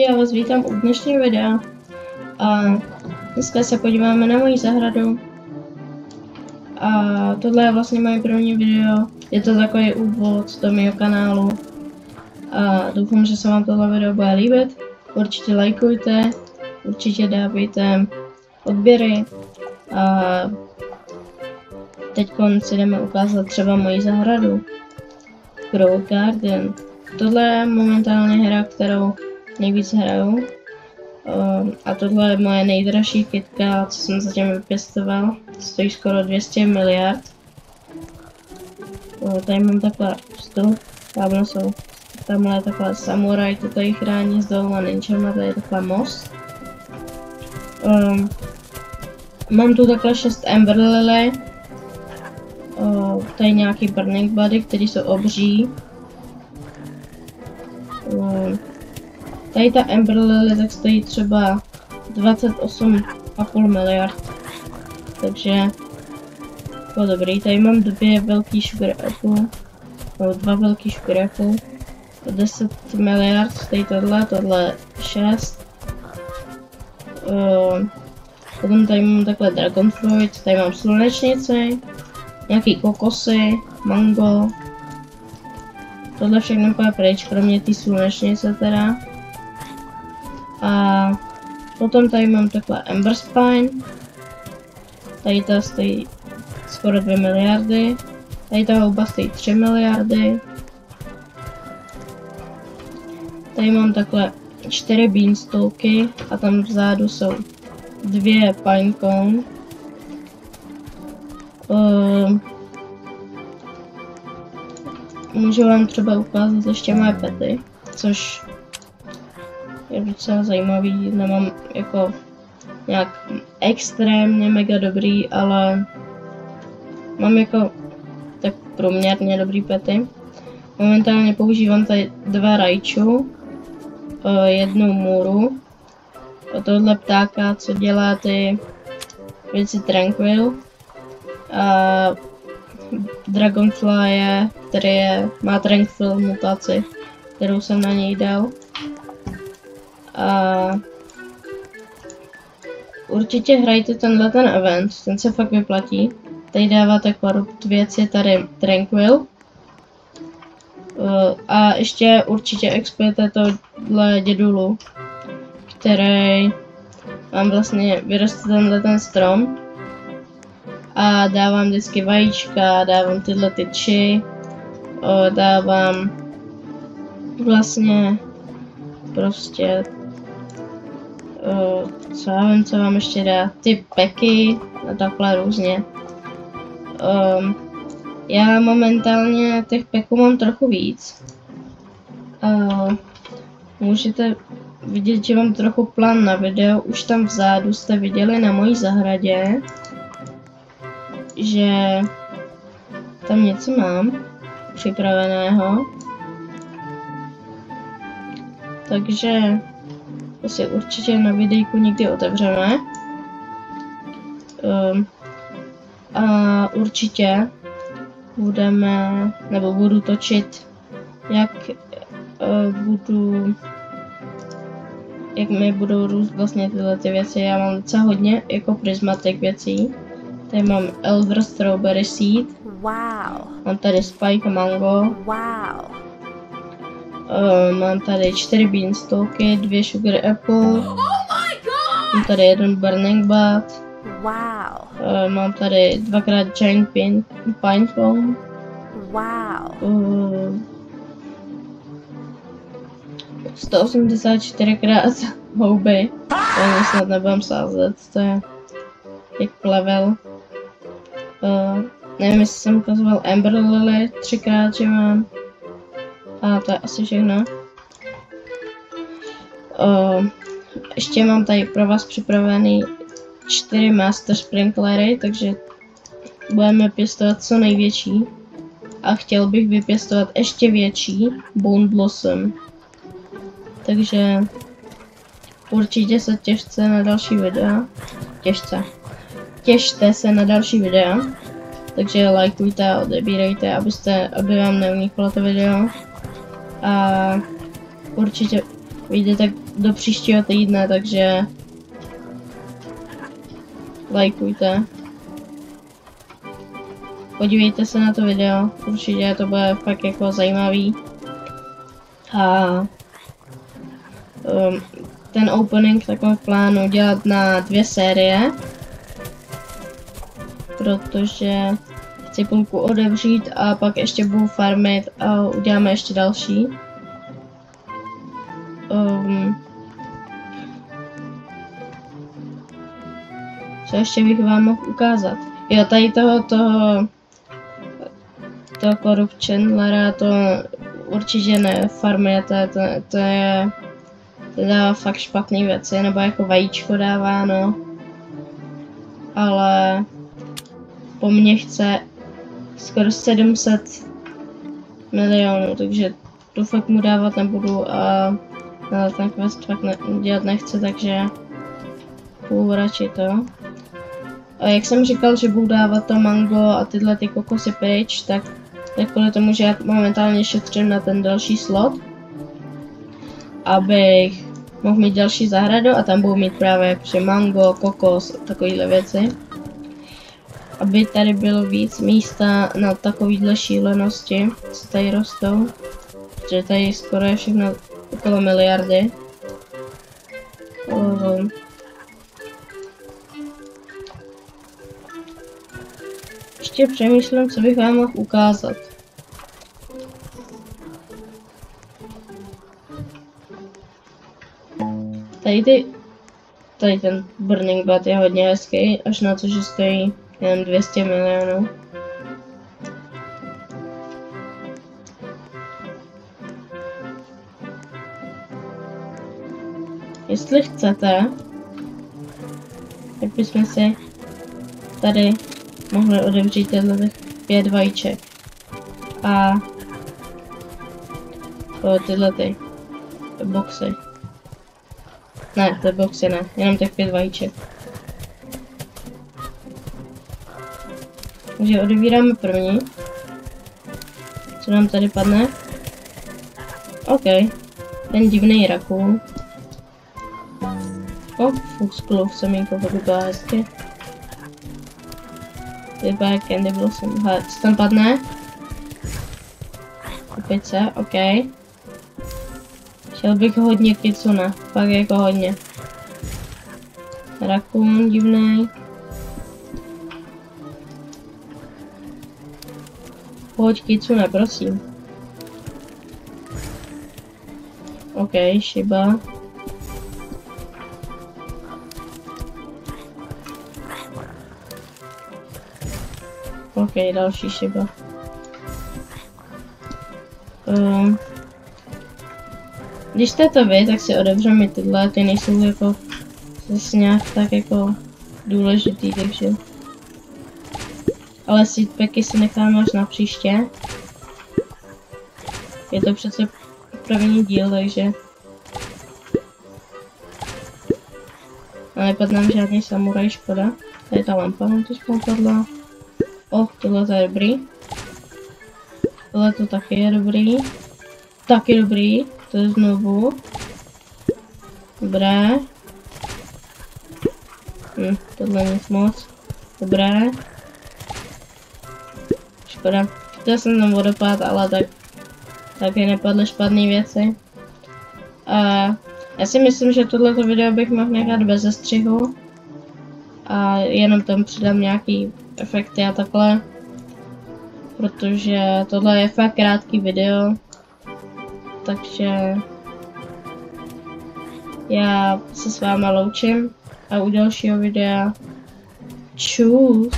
já vás vítám u dnešního videa a dneska se podíváme na moji zahradu a tohle je vlastně moje první video, je to takový úvod do mého kanálu a doufám, že se vám tohle video bude líbit, určitě lajkujte, určitě dávejte odběry a teď si jdeme ukázat třeba moji zahradu, Grow Garden. Tohle je momentálně hra, kterou nejvíc hraju. A tohle je moje nejdražší kytka, co jsem zatím vypěstoval. Stojí skoro 200 miliard. Tady mám takhle vstup, tamhle je takhle samuraj, to tady chrání s dvouma ninjama, tady je takhle most. Mám tu takhle 6 Ember Lily. Tady nějaký Burning Body, který jsou obří. Tady ta Ember Lily tak stojí třeba 28,5 miliard. Takže to dobrý. Tady mám dva velký Sugar Apple. 10 miliard, tady tohle 6. Potom tady mám takhle Dragon Fruit, tady mám slunečnici, nějaký kokosy, mango. Tohle všechno půjde pryč, kromě té slunečnice teda. A potom tady mám takhle Ember Spine. Tady ta stojí skoro 2 miliardy. Tady ta houba stojí 3 miliardy. Tady mám takhle 4 beanstalky a tam vzadu jsou 2 pinecone. Můžu vám třeba ukázat ještě moje pety, což je docela zajímavý, nemám jako nějak extrémně mega dobrý, ale mám jako tak průměrně dobrý pety. Momentálně používám tady 2 Raichu, 1 Muru, tohle ptáka, co dělá ty věci Tranquil, a Dragonfly, který má Tranquil mutaci, kterou jsem na něj dal. A určitě hrajte ten event, ten se fakt vyplatí. Tady dáváte korrupt věci, tady Tranquil. A ještě určitě expujete tohle dědulu, který vám vlastně vyroste ten strom. A dávám vždycky vajíčka, dávám tyhle tyči, dávám vlastně prostě co já vím, co vám ještě dá, ty peky a takhle různě. Já momentálně těch peků mám trochu víc. Můžete vidět, že mám trochu plán na video, už tam vzadu jste viděli na mojí zahradě, že tam něco mám připraveného. Takže to si určitě na videjku někdy otevřeme. A určitě budu točit, jak mi budou růst vlastně tyhle ty věci. Já mám docela hodně jako prismatic věcí. Tady mám Elder Strawberry Seed. Wow. Mám tady Spike Mango. Wow. Mám tady 4 beanstalky, 2 Sugar Apple. Oh my God. Mám tady 1 Burning Bud. Wow. Mám tady 2x Giant Pinecone. Wow. 184x houby. To snad nebudem sázet, to je jak plevel. Nevím, jestli jsem ukazoval Ember Lily 3x, že mám. A to je asi všechno. Ještě mám tady pro vás připravený 4 Master Sprinklery, takže budeme pěstovat co největší. A chtěl bych vypěstovat ještě větší Bone Blossom. Takže určitě se těšte na další videa. Těšte se na další videa. Takže lajkujte a odebírejte, aby vám neuniklo to video. A určitě vyjdete do příštího týdne, takže lajkujte. Podívejte se na to video, určitě to bude fakt jako zajímavý. A ten opening takový plánu dělat na 2 série, protože chci půlku odevřít a pak ještě budu farmit a uděláme ještě další. Co ještě bych vám mohl ukázat? Jo, tady toho Corrupt Chandlera to určitě nefarmujete, to dává fakt špatný věci, nebo jako vajíčko dává, no. Ale po mně chce skoro 700 milionů, takže to fakt mu dávat nebudu a ten quest fakt dělat nechce, takže budu radši to. A jak jsem říkal, že budu dávat to mango a tyhle ty kokosy pryč, tak kvůli tomu, že já momentálně šetřím na ten další slot, abych mohl mít další zahradu a tam budu mít právě jakože mango, kokos a takovéhle věci. Aby tady bylo víc místa na takovýhle šílenosti, co tady rostou. Protože tady skoro je všechno okolo miliardy. Ještě přemýšlím, co bych vám mohl ukázat. Tady ten Burning Bat je hodně hezký, až na to, že stojí jen 200 milionů. Jestli chcete, tak bychom si tady mohli odevřít tyhle 5 vajíček. A tyhle ty boxy. Ne, ty boxy ne, jenom těch 5 vajíček. Takže odevíráme první. Co nám tady padne? OK. Ten divný rakům. Fuxklov semínko vypadá hezky. Vypadá jak Candy Blossom. Hele, co tam padne? Opice, OK. Chtěl bych hodně kicuna, fakt jako hodně. Rakům divný. Pojď kicuna, prosím. OK, Shiba. OK, další Shiba. Když jste to vy, tak si odevřeme tyhle, ty nejsou jako zase nějak tak jako důležitý, takže. Ale seedpacky si necháme až na příště. Je to přece první díl, takže. A nepadne nám žádný samuraj, škoda. Tady ta lampa nám teď padla. Tohle to je dobrý. Tohle to taky je dobrý. Taky dobrý. To je znovu. Dobré. Tohle nic moc. Dobré. Škoda. Chtěl jsem tam vodopád, ale taky nepadly špatné věci. Já si myslím, že tohleto video bych mohl nechat bez sestřihu. A jenom tam přidám nějaký efekty a takhle. Protože tohle je fakt krátký video. Takže já se s váma loučím a u dalšího videa čus.